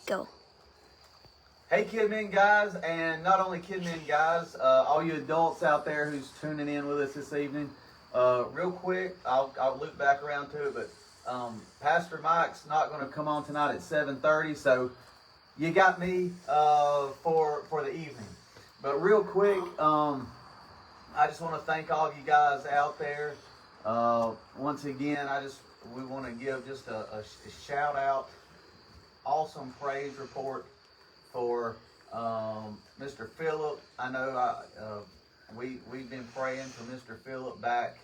go. Hey KidMin guys, and not only KidMin guys, all you adults out there who's tuning in with us this evening. Real quick, I'll loop back around to it, but Pastor Mike's not going to come on tonight at 7:30, so you got me for the evening. But real quick, I just want to thank all of you guys out there. Once again, we want to give just a shout out, awesome praise report for Mr. Phillip. I know we've been praying for Mr. Phillip back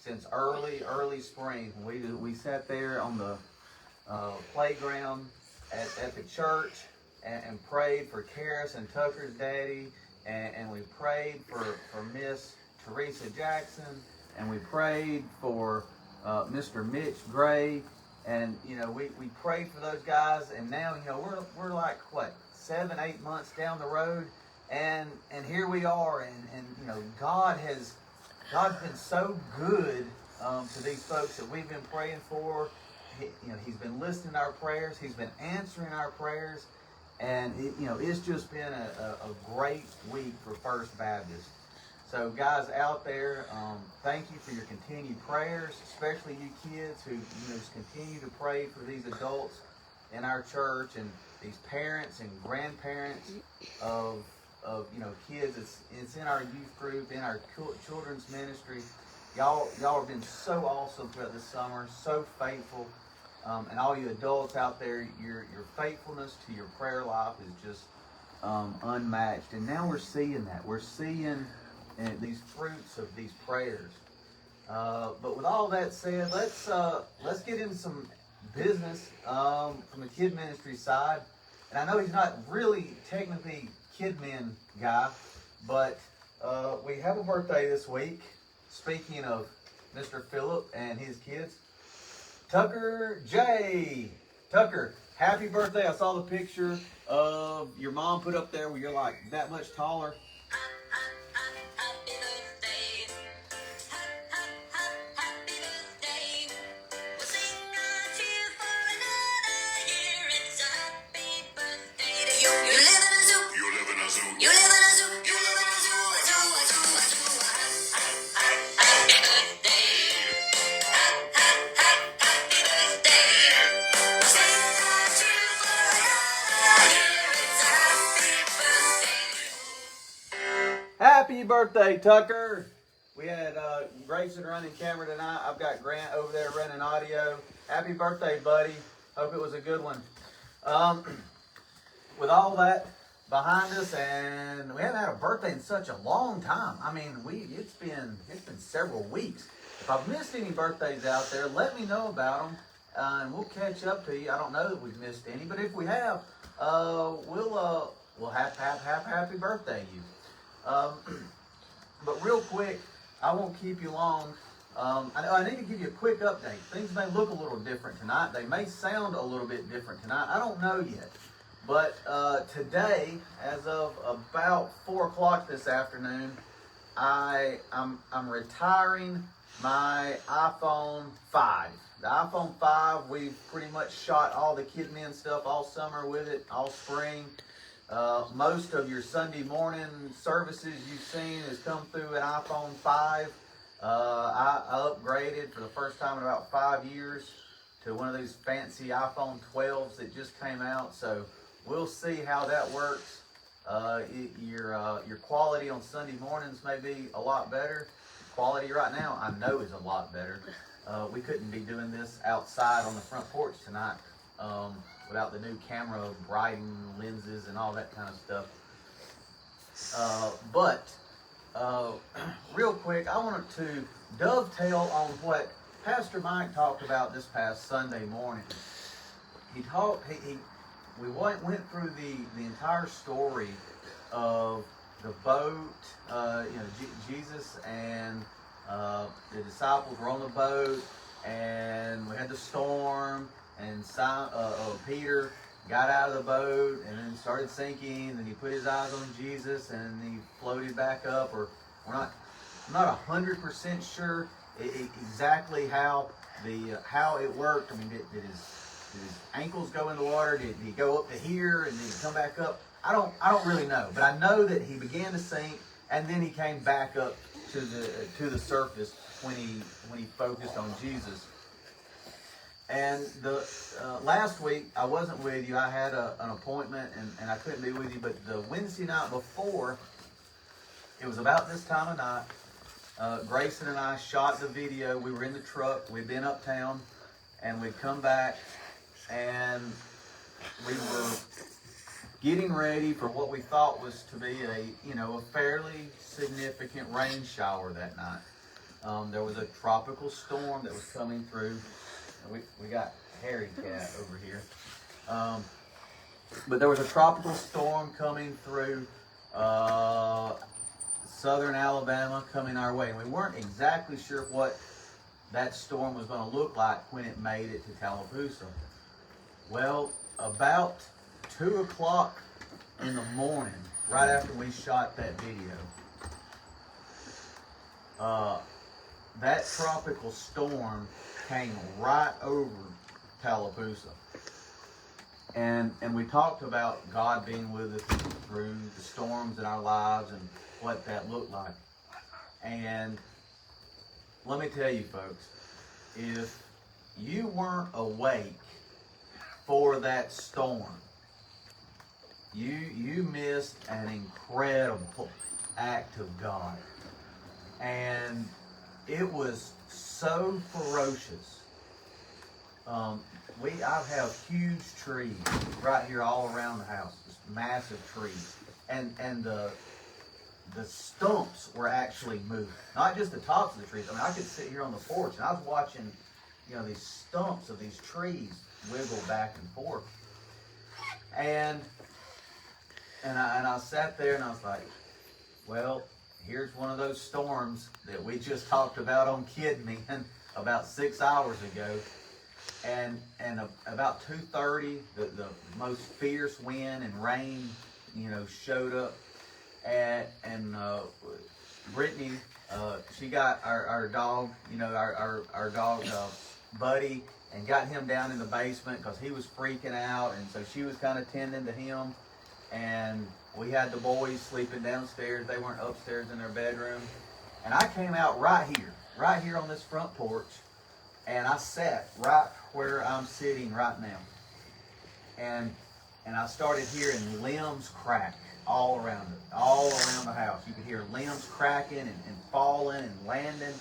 since early spring. We sat there on the playground at the church and prayed for Karis and Tucker's daddy, and we prayed for Miss Teresa Jackson, and we prayed for Mr. Mitch Gray, and we prayed for those guys, and now we're like what, 7-8 months down the road, and here we are, and God's been so good to these folks that we've been praying for. He's been listening to our prayers. He's been answering our prayers, and it's just been a great week for First Baptist. So guys out there, thank you for your continued prayers, especially you kids who just continue to pray for these adults in our church and these parents and grandparents of kids. It's in our youth group, in our children's ministry. Y'all have been so awesome throughout this summer, so faithful, and all you adults out there, your faithfulness to your prayer life is just unmatched. And now we're seeing that. We're seeing these fruits of these prayers. But with all that said, let's get into some business from the kid ministry side. And I know he's not really technically KidMin guy, but we have a birthday this week. Speaking of Mr. Phillip and his kids, Tucker J. Tucker, happy birthday. I saw the picture of your mom put up there where you're like that much taller. Happy birthday, Tucker. We had Grayson running camera tonight. I've got Grant over there running audio. Happy birthday, buddy. Hope it was a good one. With all that behind us, and we haven't had a birthday in such a long time. I mean, it's been several weeks. If I've missed any birthdays out there, let me know about them, and we'll catch up to you. I don't know that we've missed any, but if we have, we'll have happy birthday you. But real quick, I won't keep you long. I need to give you a quick update. Things may look a little different tonight. They may sound a little bit different tonight. I don't know yet. But today, as of about 4 o'clock this afternoon, I'm retiring my iPhone 5. The iPhone 5, we've pretty much shot all the KidMin stuff all summer with it, all spring. Most of your Sunday morning services you've seen has come through an iPhone 5. I upgraded for the first time in about 5 years to one of those fancy iPhone 12s that just came out. So we'll see how that works. Your quality on Sunday mornings may be a lot better. Quality right now, I know, is a lot better. We couldn't be doing this outside on the front porch tonight. Without the new camera brighten lenses and all that kind of stuff. But real quick, I wanted to dovetail on what Pastor Mike talked about this past Sunday morning. We went through the entire story of the boat. Jesus and the disciples were on the boat, and we had the storm. And Peter got out of the boat and then started sinking. And he put his eyes on Jesus and he floated back up. Or I'm not 100% sure exactly how it worked. I mean, did his ankles go in the water? Did he go up to here and then come back up? I don't really know, but I know that he began to sink, and then he came back up to the surface when he focused on Jesus. And the last week I wasn't with you. I had an appointment and I couldn't be with you. But the Wednesday night before, it was about this time of night. Grayson and I shot the video. We were in the truck. We'd been uptown, and we'd come back, and we were getting ready for what we thought was to be a fairly significant rain shower that night. There was a tropical storm that was coming through. We got Harry Cat over here. But there was a tropical storm coming through southern Alabama coming our way. And we weren't exactly sure what that storm was going to look like when it made it to Tallapoosa. Well, about 2 o'clock in the morning, right after we shot that video, that tropical storm came right over Tallapoosa. And we talked about God being with us through the storms in our lives and what that looked like. And let me tell you, folks, if you weren't awake for that storm, you missed an incredible act of God. And it was so ferocious. I have huge trees right here all around the house, just massive trees, and the stumps were actually moving, not just the tops of the trees. I mean, I could sit here on the porch and I was watching, these stumps of these trees wiggle back and forth, and I sat there and I was like, well, here's one of those storms that we just talked about on KidMin about 6 hours ago. And about 2:30, the most fierce wind and rain, showed up. And Brittany, she got our dog, our dog Buddy, and got him down in the basement because he was freaking out. And so she was kind of tending to him. And we had the boys sleeping downstairs. They weren't upstairs in their bedroom. And I came out right here on this front porch, and I sat right where I'm sitting right now. And I started hearing limbs crack all around the house. You could hear limbs cracking and falling and landing.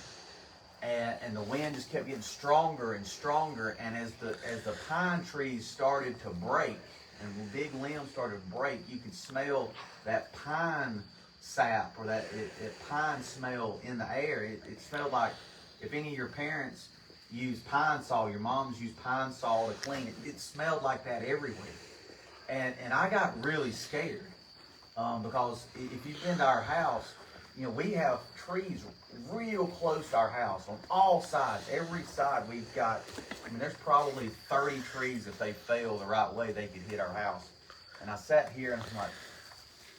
And the wind just kept getting stronger and stronger. And as the pine trees started to break, and the big limbs started to break, you could smell that pine sap or that pine smell in the air. It smelled like if any of your parents use pine saw, your moms use pine saw to clean it. It smelled like that everywhere. And I got really scared because if you've been to our house, we have trees real close to our house on all sides. Every side we've got, there's probably 30 trees. If they fell the right way, they could hit our house. And I sat here and I'm like,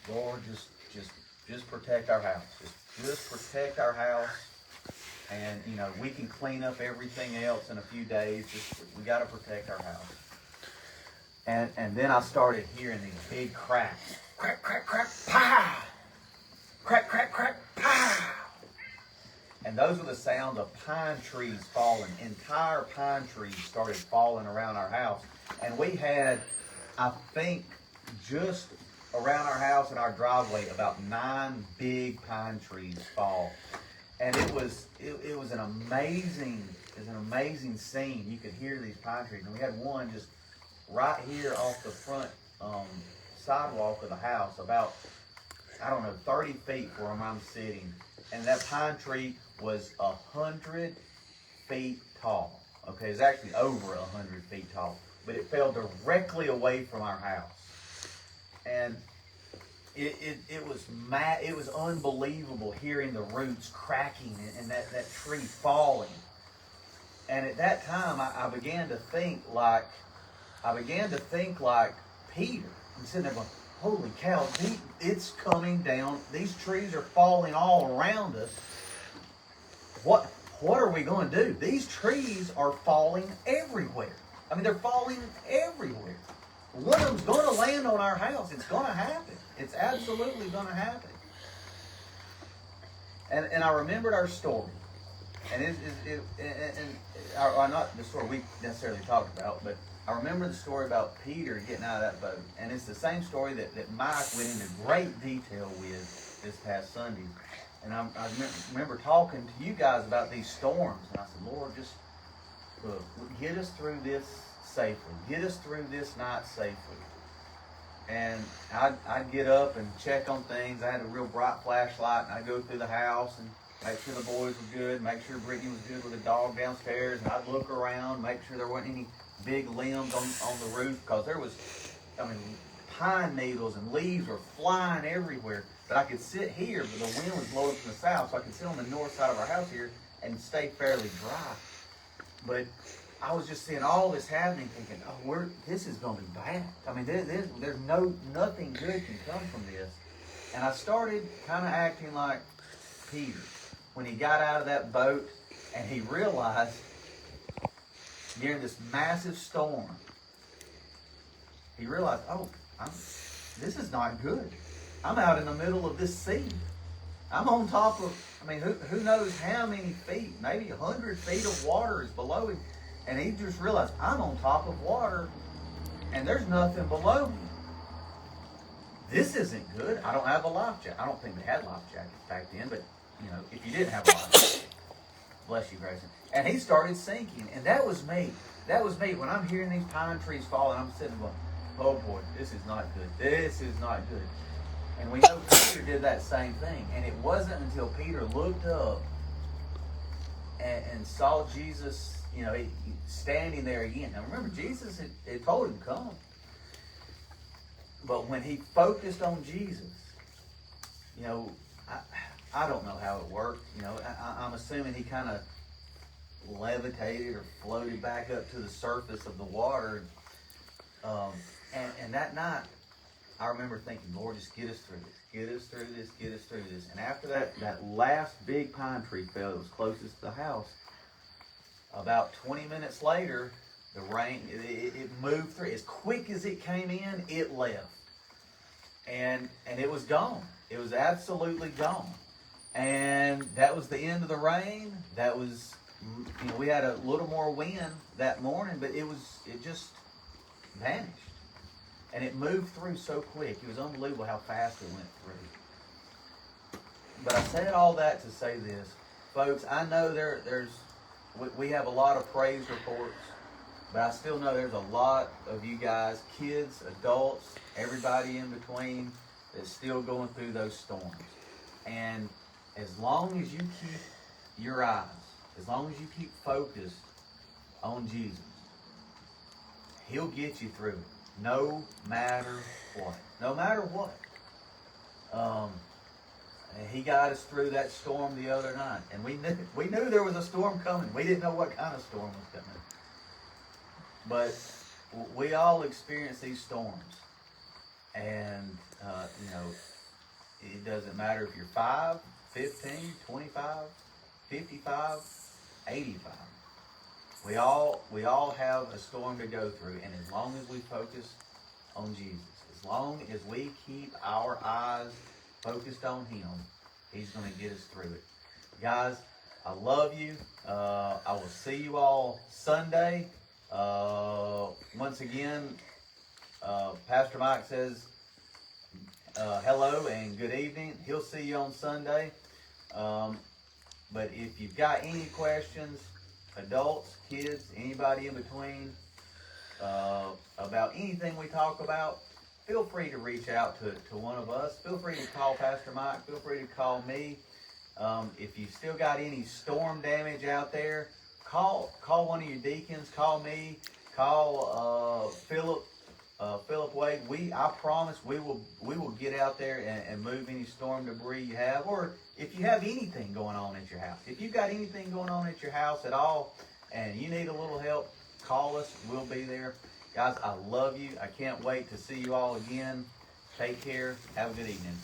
Lord, just protect our house. Just protect our house. And, we can clean up everything else in a few days. We got to protect our house. And then I started hearing these big cracks. Crack, crack, crack, pow! Crack, crack, crack, pow! And those were the sounds of pine trees falling. Entire pine trees started falling around our house. And we had, I think, just around our house and our driveway, about 9 big pine trees fall. And it was an amazing scene. You could hear these pine trees. And we had one just right here off the front sidewalk of the house, about, 30 feet from where I'm sitting. And that pine tree was 100 feet tall. Okay, it's actually over 100 feet tall. But it fell directly away from our house. And it was unbelievable hearing the roots cracking and that tree falling. And at that time, I began to think like Peter. I'm sitting there going, holy cow, it's coming down. These trees are falling all around us. What are we going to do? These trees are falling everywhere. I mean, they're falling everywhere. One of them's going to land on our house. It's going to happen. It's absolutely going to happen. And I remembered our story. And not the story we necessarily talked about, but I remember the story about Peter getting out of that boat. And it's the same story that Mike went into great detail with this past Sunday. And I remember talking to you guys about these storms. And I said, Lord, just get us through this safely. Get us through this night safely. And I'd get up and check on things. I had a real bright flashlight, and I'd go through the house and make sure the boys were good, make sure Brittany was good with the dog downstairs, and I'd look around, make sure there weren't any big limbs on the roof, because there was, pine needles and leaves were flying everywhere. But I could sit here, but the wind was blowing from the south, so I could sit on the north side of our house here and stay fairly dry. But I was just seeing all this happening, thinking, this is going to be bad. I mean, there's nothing good can come from this. And I started kind of acting like Peter when he got out of that boat and he realized during this massive storm, he realized, this is not good. I'm out in the middle of this sea. I'm on top of, who knows how many feet, maybe 100 feet of water is below him. And he just realized, I'm on top of water and there's nothing below me. This isn't good. I don't have a life jacket. I don't think they had life jackets back then, but if you didn't have a life jacket, bless you, Grayson. And he started sinking, and that was me. That was me. When I'm hearing these pine trees falling, I'm sitting going, oh boy, this is not good. This is not good. And we know Peter did that same thing. And it wasn't until Peter looked up and saw Jesus, standing there again. Now remember, Jesus had told him, come. But when he focused on Jesus, I don't know how it worked. I'm assuming he kind of levitated or floated back up to the surface of the water. And that night, I remember thinking, Lord, just get us through this. Get us through this. Get us through this. And after that last big pine tree fell that was closest to the house, about 20 minutes later, the rain, it moved through. As quick as it came in, it left. And it was gone. It was absolutely gone. And that was the end of the rain. That was, we had a little more wind that morning, but it just vanished. And it moved through so quick. It was unbelievable how fast it went through. But I said all that to say this. Folks, I know we have a lot of praise reports, but I still know there's a lot of you guys, kids, adults, everybody in between, that's still going through those storms. And as long as you keep your eyes, as long as you keep focused on Jesus, He'll get you through it. No matter what. No matter what. He got us through that storm the other night. And we knew there was a storm coming. We didn't know what kind of storm was coming. But we all experience these storms. And, it doesn't matter if you're 5, 15, 25, 55, 85. We all have a storm to go through, and as long as we focus on Jesus, as long as we keep our eyes focused on Him, He's going to get us through it. Guys, I love you. I will see you all Sunday. Once again, Pastor Mike says hello and good evening. He'll see you on Sunday. But if you've got any questions, adults, kids, anybody in between, about anything we talk about, feel free to reach out to one of us. Feel free to call Pastor Mike. Feel free to call me. If you've still got any storm damage out there, call one of your deacons. Call me. Call Philip Wade. I promise we will get out there and move any storm debris you have, or if you have anything going on at your house. If you've got anything going on at your house at all and you need a little help, call us. We'll be there. Guys, I love you. I can't wait to see you all again. Take care. Have a good evening.